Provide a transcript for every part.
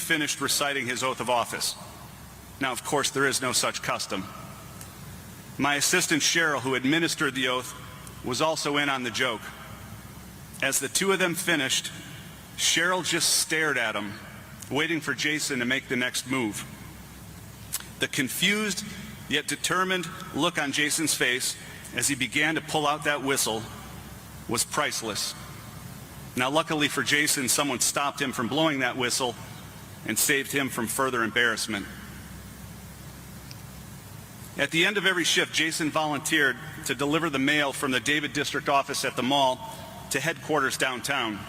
finished reciting his oath of office. Now, of course, there is no such custom. My assistant Cheryl, who administered the oath, was also in on the joke. As the two of them finished, Cheryl just stared at him, waiting for Jason to make the next move. The confused yet determined look on Jason's face as he began to pull out that whistle was priceless. Now, luckily for Jason, someone stopped him from blowing that whistle and saved him from further embarrassment. At the end of every shift, Jason volunteered to deliver the mail from the David District office at the mall to headquarters downtown.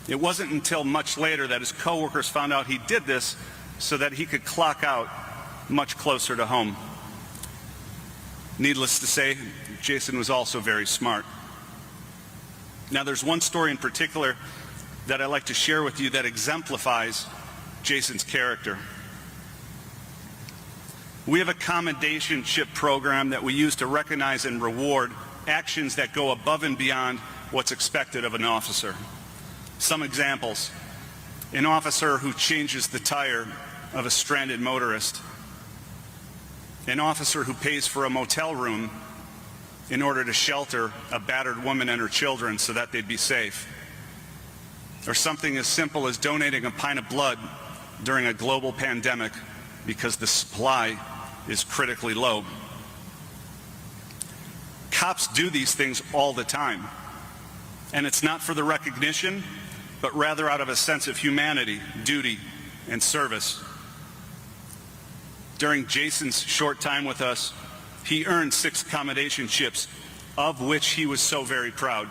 It wasn't until much later that his coworkers found out he did this so that he could clock out much closer to home. Needless to say, Jason was also very smart. Now, there's one story in particular that I'd like to share with you that exemplifies Jason's character. We have a commendationship program that we use to recognize and reward actions that go above and beyond what's expected of an officer. Some examples: an officer who changes the tire of a stranded motorist, an officer who pays for a motel room in order to shelter a battered woman and her children so that they'd be safe, or something as simple as donating a pint of blood during a global pandemic because the supply is critically low. Cops do these things all the time, and it's not for the recognition, but rather out of a sense of humanity, duty, and service. During Jason's short time with us, he earned 6 commendationships, of which he was so very proud.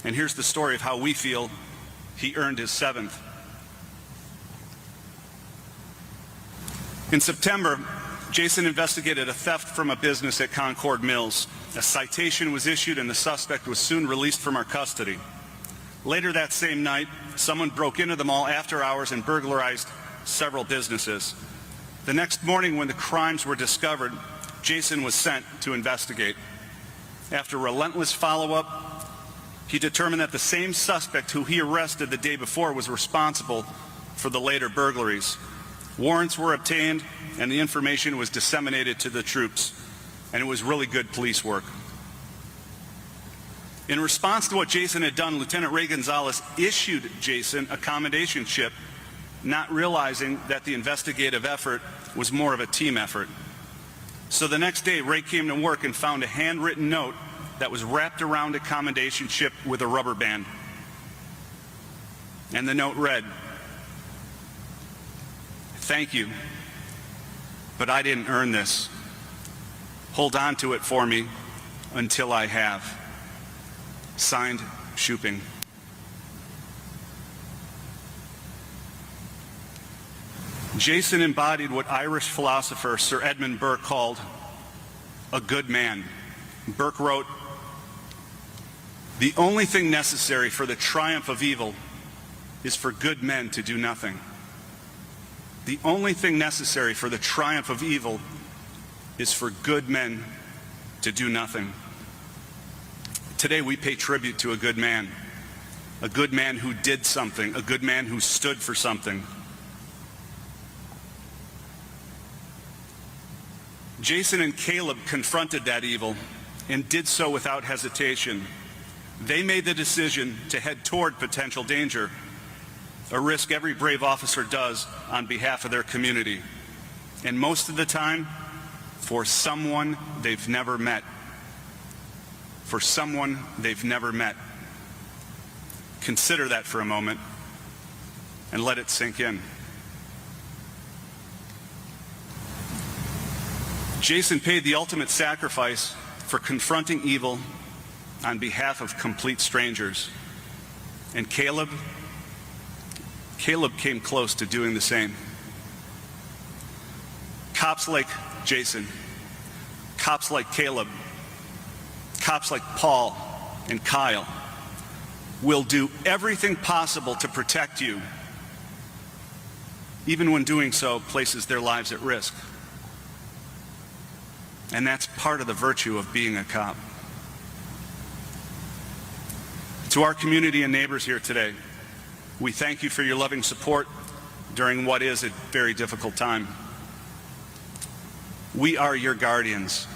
And here's the story of how we feel he earned his 7th. In September, Jason investigated a theft from a business at Concord Mills. A citation was issued and the suspect was soon released from our custody. Later that same night, someone broke into the mall after hours and burglarized several businesses. The next morning, when the crimes were discovered, Jason was sent to investigate. After relentless follow-up, he determined that the same suspect who he arrested the day before was responsible for the later burglaries. Warrants were obtained and the information was disseminated to the troops, and it was really good police work. In response to what Jason had done, Lieutenant Ray Gonzalez issued Jason a commendationship, not realizing that the investigative effort was more of a team effort. So the next day, Ray came to work and found a handwritten note that was wrapped around a commendationship with a rubber band. And the note read, "Thank you, but I didn't earn this. Hold on to it for me until I have." Signed, Shuping. Jason embodied what Irish philosopher Sir Edmund Burke called a good man. Burke wrote, "The only thing necessary for the triumph of evil is for good men to do nothing." The only thing necessary for the triumph of evil is for good men to do nothing. Today we pay tribute to a good man who did something, a good man who stood for something. Jason and Caleb confronted that evil and did so without hesitation. They made the decision to head toward potential danger, a risk every brave officer does on behalf of their community, and most of the time for someone they've never met. For someone they've never met. Consider that for a moment and let it sink in. Jason paid the ultimate sacrifice for confronting evil on behalf of complete strangers. And Caleb came close to doing the same. Cops like Jason, cops like Caleb, cops like Paul and Kyle will do everything possible to protect you, even when doing so places their lives at risk. And that's part of the virtue of being a cop. To our community and neighbors here today, we thank you for your loving support during what is a very difficult time. We are your guardians,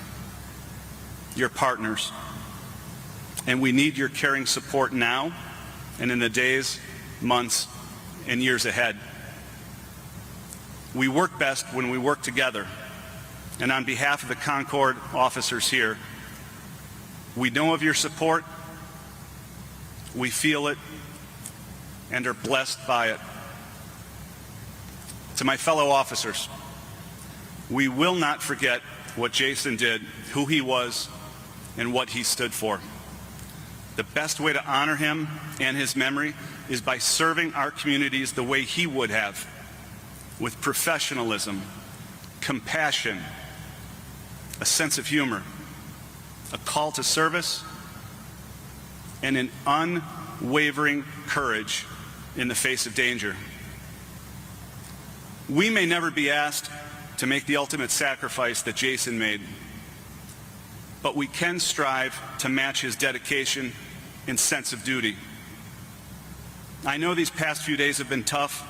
your partners, and we need your caring support now and in the days, months, and years ahead. We work best when we work together, and on behalf of the Concord officers here, we know of your support, we feel it, and are blessed by it. To my fellow officers, we will not forget what Jason did, who he was, and what he stood for. The best way to honor him and his memory is by serving our communities the way he would have, with professionalism, compassion, a sense of humor, a call to service, and an unwavering courage in the face of danger. We may never be asked to make the ultimate sacrifice that Jason made, but we can strive to match his dedication and sense of duty. I know these past few days have been tough,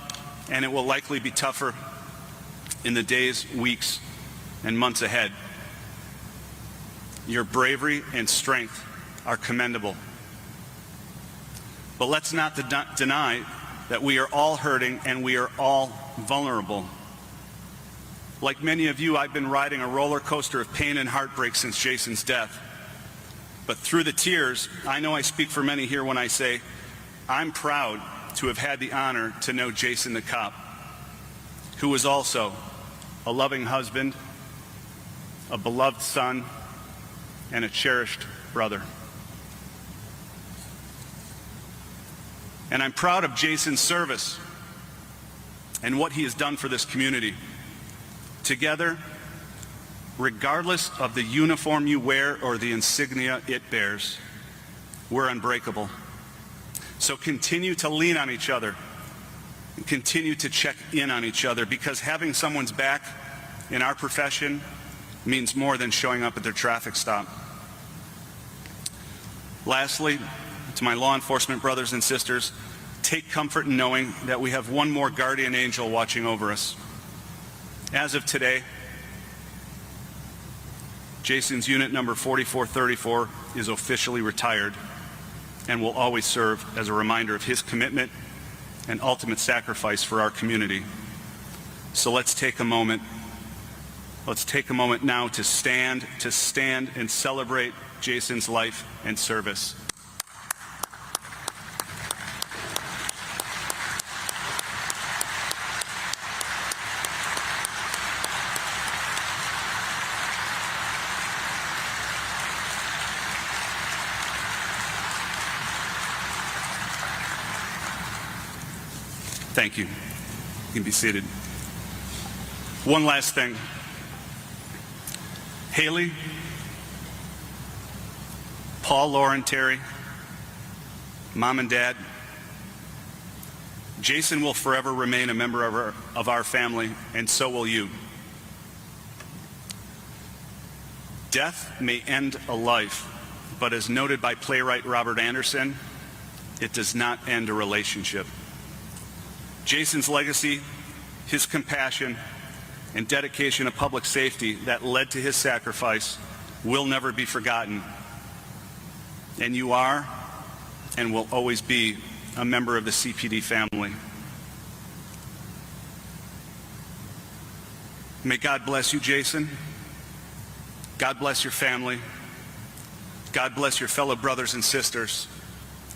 and it will likely be tougher in the days, weeks, and months ahead. Your bravery and strength are commendable. But let's not deny that we are all hurting and we are all vulnerable. Like many of you, I've been riding a roller coaster of pain and heartbreak since Jason's death. But through the tears, I know I speak for many here when I say, I'm proud to have had the honor to know Jason the cop, who was also a loving husband, a beloved son, and a cherished brother. And I'm proud of Jason's service and what he has done for this community. Together, regardless of the uniform you wear or the insignia it bears, we're unbreakable. So continue to lean on each other and continue to check in on each other, because having someone's back in our profession means more than showing up at their traffic stop. Lastly, to my law enforcement brothers and sisters, take comfort in knowing that we have one more guardian angel watching over us. As of today, Jason's unit number 4434 is officially retired and will always serve as a reminder of his commitment and ultimate sacrifice for our community. So let's take a moment. Let's take a moment now to stand and celebrate Jason's life and service. Thank you. You can be seated. One last thing. Haley, Paul, Lauren, Terry, Mom and Dad, Jason will forever remain a member of our family, and so will you. Death may end a life, but as noted by playwright Robert Anderson, it does not end a relationship. Jason's legacy, his compassion, and dedication to public safety that led to his sacrifice will never be forgotten. And you are and will always be a member of the CPD family. May God bless you, Jason. God bless your family. God bless your fellow brothers and sisters,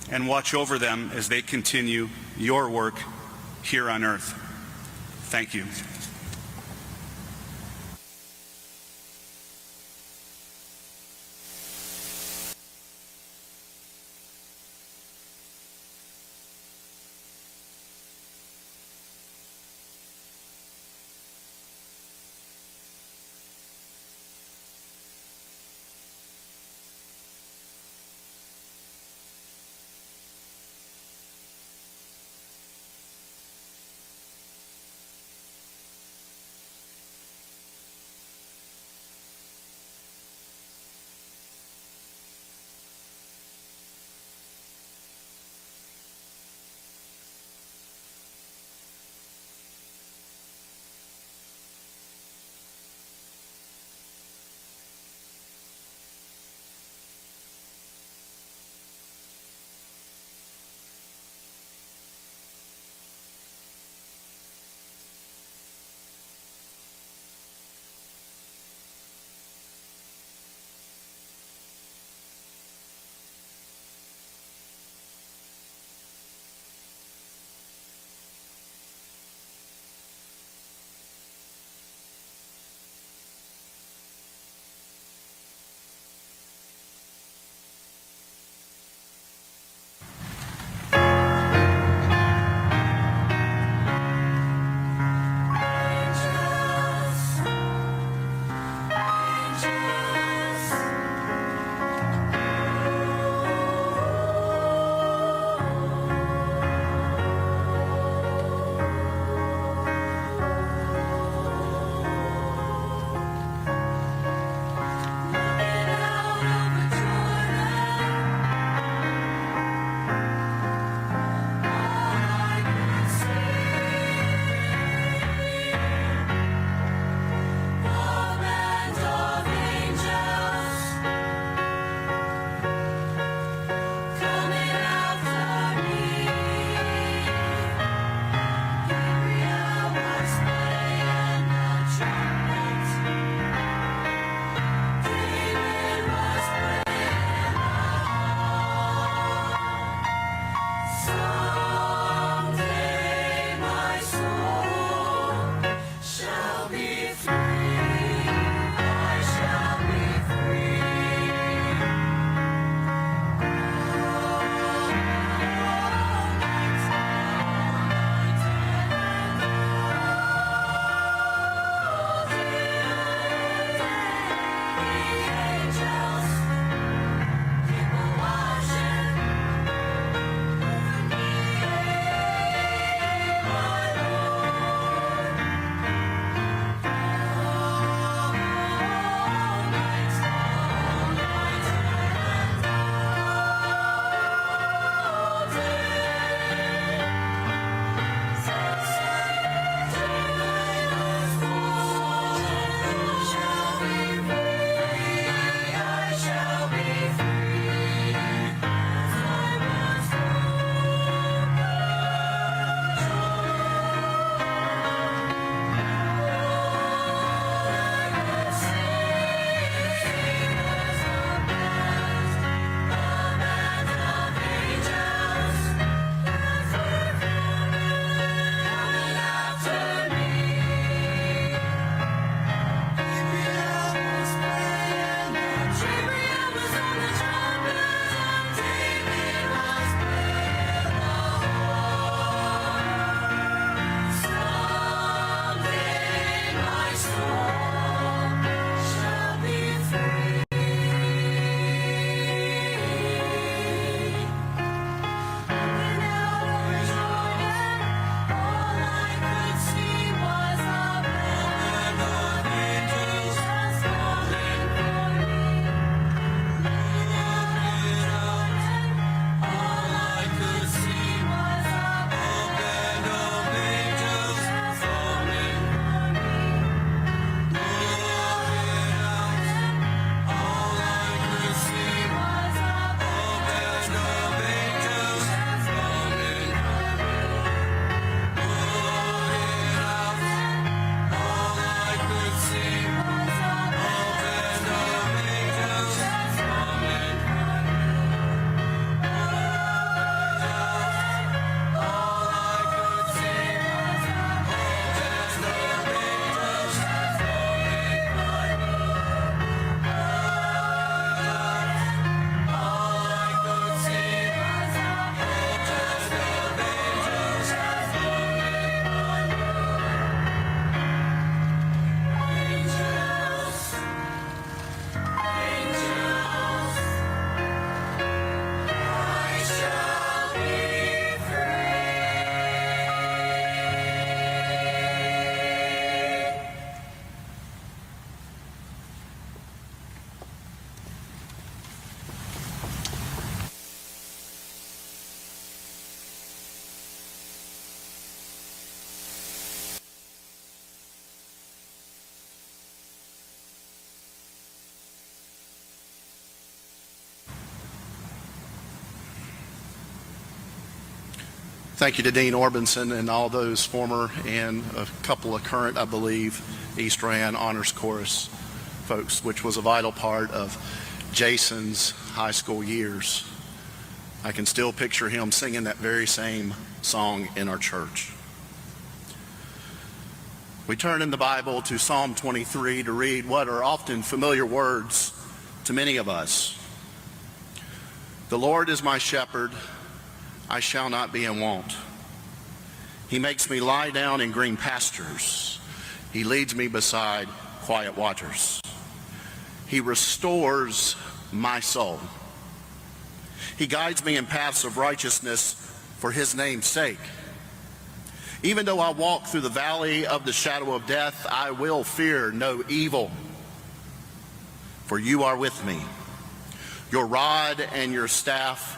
and watch over them as they continue your work here on earth. Thank you. Thank you to Dean Orbinson and all those former and a couple of current, I believe, East Rand Honors Chorus folks, which was a vital part of Jason's high school years. I can still picture him singing that very same song in our church. We turn in the Bible to Psalm 23 to read what are often familiar words to many of us. The Lord is my shepherd, I shall not be in want. He makes me lie down in green pastures. He leads me beside quiet waters. He restores my soul. He guides me in paths of righteousness for his name's sake. Even though I walk through the valley of the shadow of death, I will fear no evil, for you are with me. Your rod and your staff,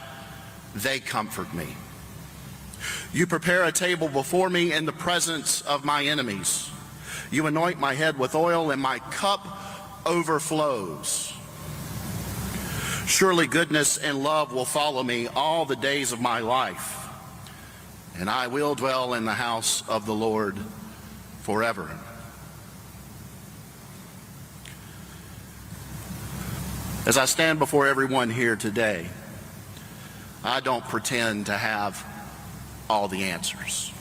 they comfort me. You prepare a table before me in the presence of my enemies. You anoint my head with oil, and my cup overflows. Surely goodness and love will follow me all the days of my life, and I will dwell in the house of the Lord forever. As I stand before everyone here today, I don't pretend to have all the answers.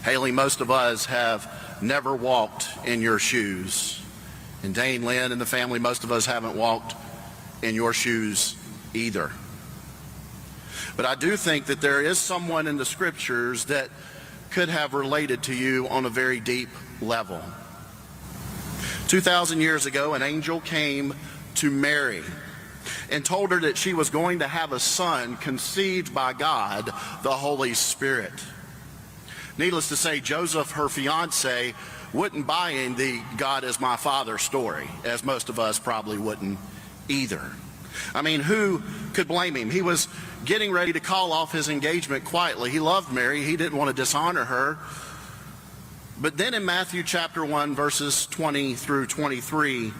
Haley, most of us have never walked in your shoes. And Dane, Lynn, and the family, most of us haven't walked in your shoes either. But I do think that there is someone in the scriptures that could have related to you on a very deep level. 2,000 years ago, an angel came to Mary and told her that she was going to have a son conceived by God, the Holy Spirit. Needless to say, Joseph, her fiance, wouldn't buy in the God is my father story, as most of us probably wouldn't either. I mean, who could blame him? He was getting ready to call off his engagement quietly. He loved Mary. He didn't want to dishonor her. But then in Matthew chapter 1, verses 20 through 23,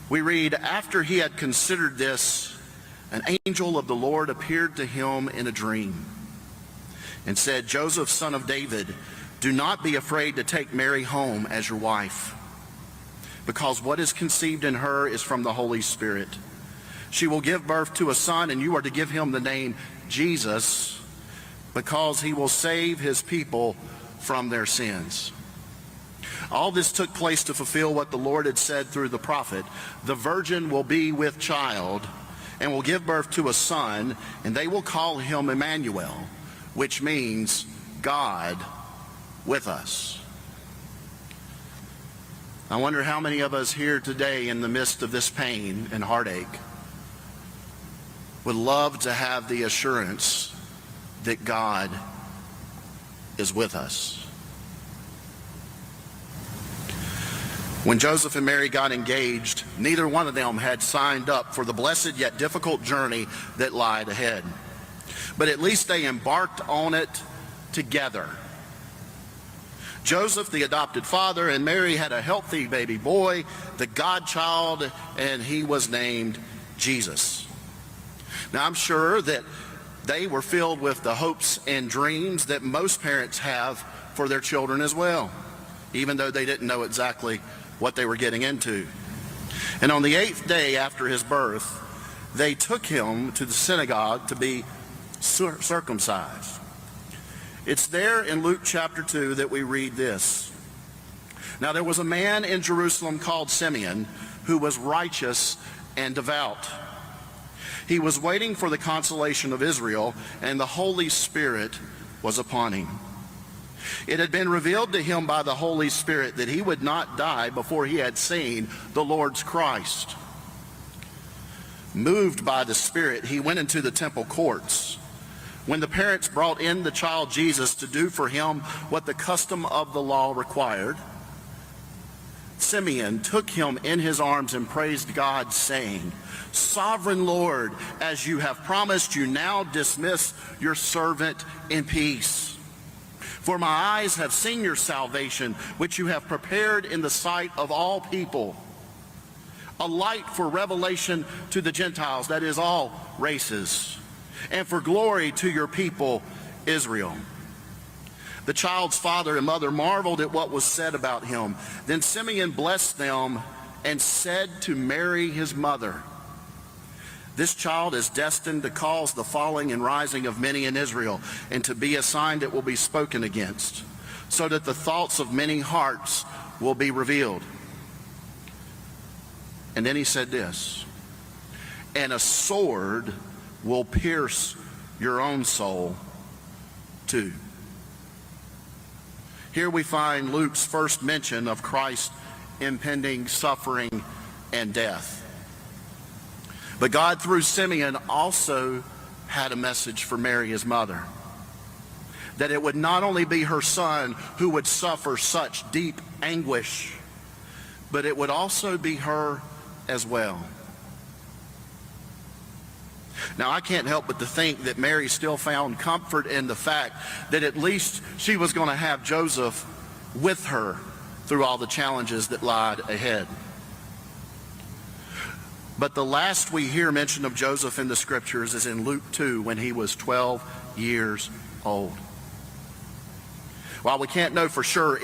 we read, after he had considered this, an angel of the Lord appeared to him in a dream and said, Joseph, son of David, do not be afraid to take Mary home as your wife, because what is conceived in her is from the Holy Spirit. She will give birth to a son, and you are to give him the name Jesus, because he will save his people from their sins. All this took place to fulfill what the Lord had said through the prophet. The virgin will be with child and will give birth to a son, and they will call him Emmanuel, which means God with us. I wonder how many of us here today, in the midst of this pain and heartache, would love to have the assurance that God is with us. When Joseph and Mary got engaged, neither one of them had signed up for the blessed yet difficult journey that lied ahead. But at least they embarked on it together. Joseph, the adopted father, and Mary had a healthy baby boy, the godchild, and he was named Jesus. Now, I'm sure that they were filled with the hopes and dreams that most parents have for their children as well, even though they didn't know exactly what they were getting into. And on the 8th day after his birth, they took him to the synagogue to be circumcised. It's there in Luke chapter 2 that we read this. Now there was a man in Jerusalem called Simeon who was righteous and devout. He was waiting for the consolation of Israel, and the Holy Spirit was upon him. It had been revealed to him by the Holy Spirit that he would not die before he had seen the Lord's Christ. Moved by the Spirit, he went into the temple courts. When the parents brought in the child Jesus to do for him what the custom of the law required, Simeon took him in his arms and praised God, saying, Sovereign Lord, as you have promised, you now dismiss your servant in peace. For my eyes have seen your salvation, which you have prepared in the sight of all people, a light for revelation to the Gentiles, that is, all races, and for glory to your people, Israel. The child's father and mother marveled at what was said about him. Then Simeon blessed them and said to Mary, his mother, "This child is destined to cause the falling and rising of many in Israel, and to be a sign that will be spoken against, so that the thoughts of many hearts will be revealed." And then he said this, "And a sword will pierce your own soul too." Here we find Luke's first mention of Christ's impending suffering and death. But God, through Simeon, also had a message for Mary, his mother, that it would not only be her son who would suffer such deep anguish, but it would also be her as well. Now, I can't help but to think that Mary still found comfort in the fact that at least she was going to have Joseph with her through all the challenges that lied ahead. But the last we hear mention of Joseph in the scriptures is in Luke 2, when he was 12 years old. While we can't know for sure